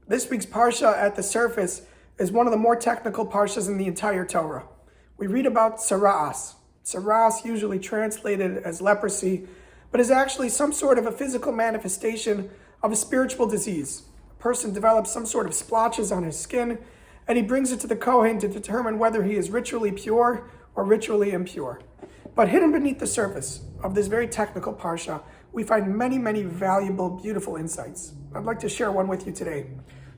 This week's Parsha at the surface is one of the more technical Parshas in the entire Torah. We read about tzara'as. Tzara'as, usually translated as leprosy, but is actually some sort of a physical manifestation of a spiritual disease. A person develops some sort of splotches on his skin, and he brings it to the Kohen to determine whether he is ritually pure or ritually impure. But hidden beneath the surface of this very technical Parsha, we find many, many valuable, beautiful insights. I'd like to share one with you today.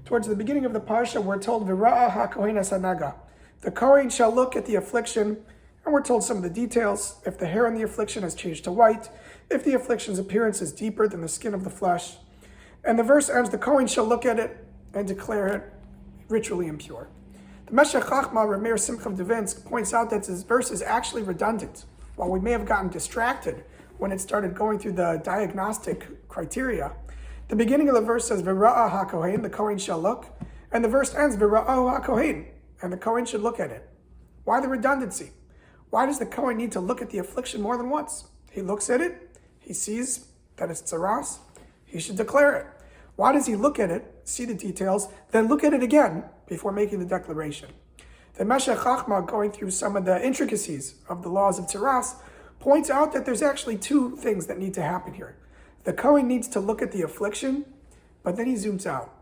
Towards the beginning of the Parsha, we're told, V'ra'a ha-kohen asanaga. The Kohen shall look at the affliction, and we're told some of the details. If the hair on the affliction has changed to white, if the affliction's appearance is deeper than the skin of the flesh. And the verse ends, the Kohen shall look at it and declare it ritually impure. The Meshech Chachma, Rameir Simcha Devinsk, points out that this verse is actually redundant. While we may have gotten distracted when it started going through the diagnostic criteria, the beginning of the verse says, V'ra'a ha-kohen, the Kohen shall look, and the verse ends, V'ra'ahu ha-kohen, and the Kohen should look at it. Why the redundancy? Why does the Kohen need to look at the affliction more than once? He looks at it, he sees that it's tzaras, he should declare it. Why does he look at it, see the details, then look at it again before making the declaration? The Meshech Chachma, going through some of the intricacies of the laws of tzaras, points out that there's actually two things that need to happen here. The Kohen needs to look at the affliction, but then he zooms out.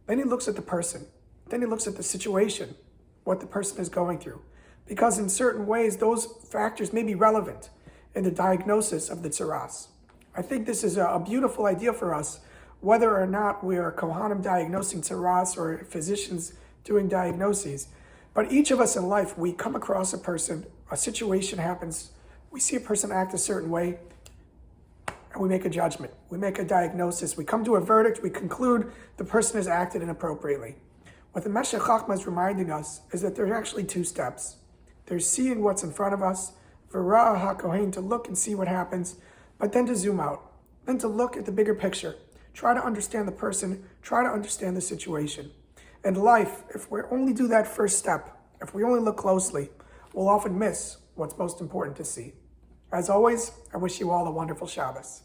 Then he looks at the person. Then he looks at the situation, what the person is going through. Because in certain ways, those factors may be relevant in the diagnosis of the tzaras. I think this is a beautiful idea for us, whether or not we are Kohanim diagnosing tzaras or physicians doing diagnoses. But each of us in life, we come across a person, a situation happens, we see a person act a certain way, and we make a judgment. We make a diagnosis. We come to a verdict. We conclude the person has acted inappropriately. What the Meshech Chachma is reminding us is that there's actually two steps. There's seeing what's in front of us, V'ra'a ha-kohen, to look and see what happens, but then to zoom out, then to look at the bigger picture. Try to understand the person, try to understand the situation. In life, if we only do that first step, if we only look closely, we'll often miss what's most important to see. As always, I wish you all a wonderful Shabbos.